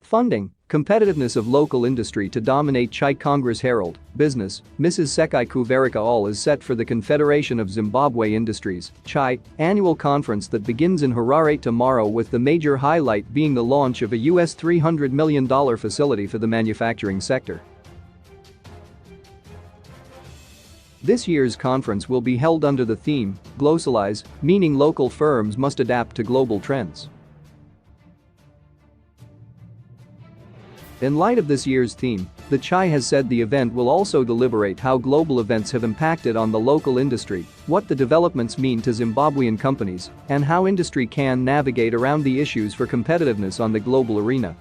Funding, competitiveness of local industry to dominate Chai Congress Herald, Business, Mrs. Sekai Kuverika all is set for the Confederation of Zimbabwe Industries, Chai, annual conference that begins in Harare tomorrow with the major highlight being the launch of a US $300 million facility for the manufacturing sector. This year's conference will be held under the theme, Globalize, meaning local firms must adapt to global trends. In light of this year's theme, the Chai has said the event will also deliberate how global events have impacted on the local industry, what the developments mean to Zimbabwean companies, and how industry can navigate around the issues for competitiveness on the global arena.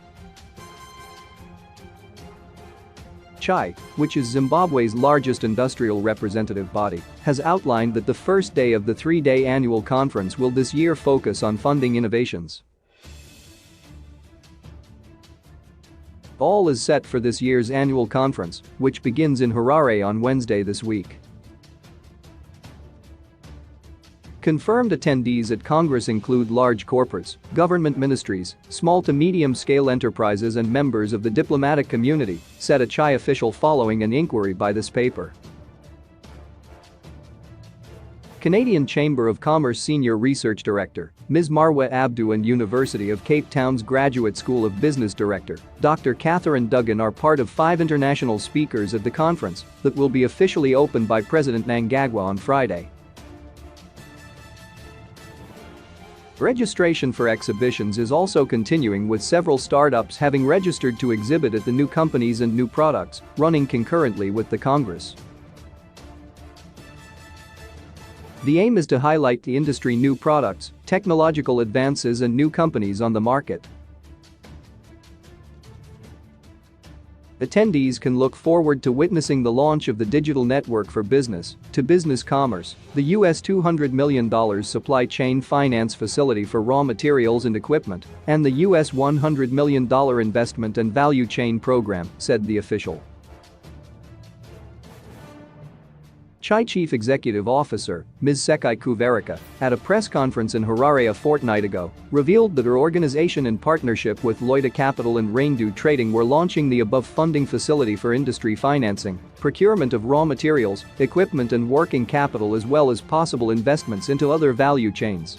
Chai, which is Zimbabwe's largest industrial representative body, has outlined that the first day of the three-day annual conference will this year focus on funding innovations. All is set for this year's annual conference, which begins in Harare on Wednesday this week. Confirmed attendees at Congress include large corporates, government ministries, small to medium-scale enterprises and members of the diplomatic community, said a Chai official following an inquiry by this paper. Canadian Chamber of Commerce Senior Research Director, Ms. Marwa Abdu and University of Cape Town's Graduate School of Business Director, Dr. Catherine Duggan are part of 5 international speakers at the conference that will be officially opened by President Mnangagwa on Friday. Registration for exhibitions is also continuing with several startups having registered to exhibit at the New Companies and New Products, running concurrently with the Congress. The aim is to highlight the industry new products, technological advances and new companies on the market. Attendees can look forward to witnessing the launch of the Digital Network for Business-to-Business Commerce, the US $200 million supply chain finance facility for raw materials and equipment, and the US $100 million investment and value chain program, said the official. Chai Chief Executive Officer, Ms. Sekai Kuverika, at a press conference in Harare a fortnight ago, revealed that her organization in partnership with Loida Capital and Raindew Trading were launching the above funding facility for industry financing, procurement of raw materials, equipment and working capital as well as possible investments into other value chains.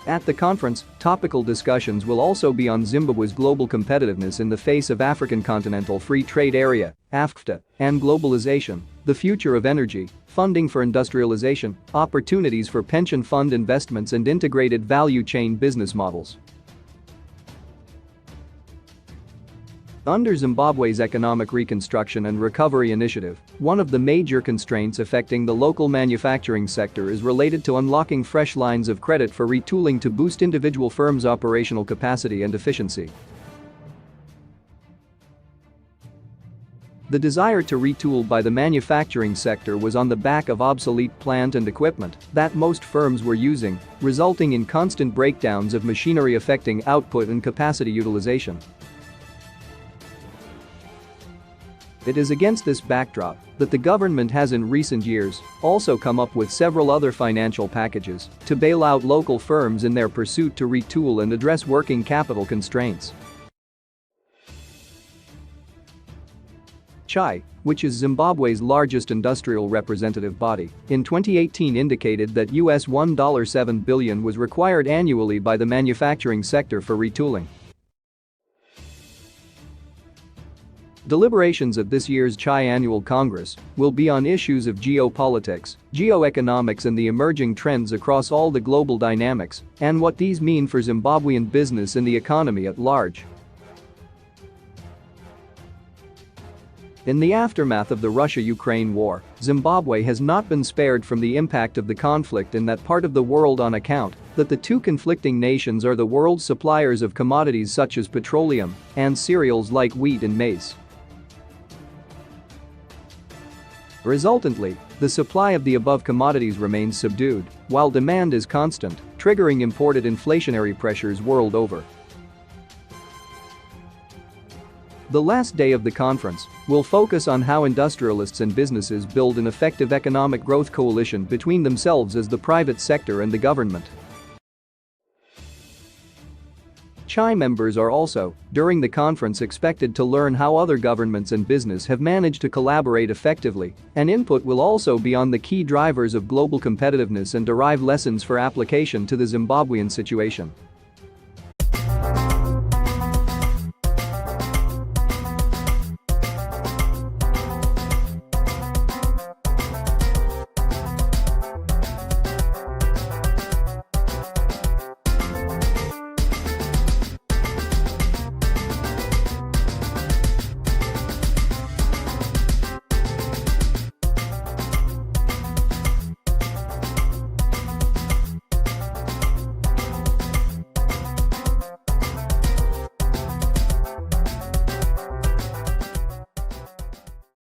At the conference, topical discussions will also be on Zimbabwe's global competitiveness in the face of African Continental Free Trade Area, AfCFTA, and globalization, the future of energy, funding for industrialization, opportunities for pension fund investments and integrated value chain business models. Under Zimbabwe's Economic Reconstruction and Recovery Initiative, one of the major constraints affecting the local manufacturing sector is related to unlocking fresh lines of credit for retooling to boost individual firms' operational capacity and efficiency. The desire to retool by the manufacturing sector was on the back of obsolete plant and equipment that most firms were using, resulting in constant breakdowns of machinery affecting output and capacity utilization. It is against this backdrop that the government has in recent years also come up with several other financial packages to bail out local firms in their pursuit to retool and address working capital constraints. Chai, which is Zimbabwe's largest industrial representative body, in 2018 indicated that US $1.7 billion was required annually by the manufacturing sector for retooling. Deliberations at this year's Chai Annual Congress will be on issues of geopolitics, geoeconomics and the emerging trends across all the global dynamics and what these mean for Zimbabwean business and the economy at large. In the aftermath of the Russia-Ukraine war, Zimbabwe has not been spared from the impact of the conflict in that part of the world on account that the two conflicting nations are the world's suppliers of commodities such as petroleum and cereals like wheat and maize. Resultantly, the supply of the above commodities remains subdued, while demand is constant, triggering imported inflationary pressures world over. The last day of the conference will focus on how industrialists and businesses build an effective economic growth coalition between themselves as the private sector and the government. CZI members are also, during the conference, expected to learn how other governments and business have managed to collaborate effectively, and input will also be on the key drivers of global competitiveness and derive lessons for application to the Zimbabwean situation.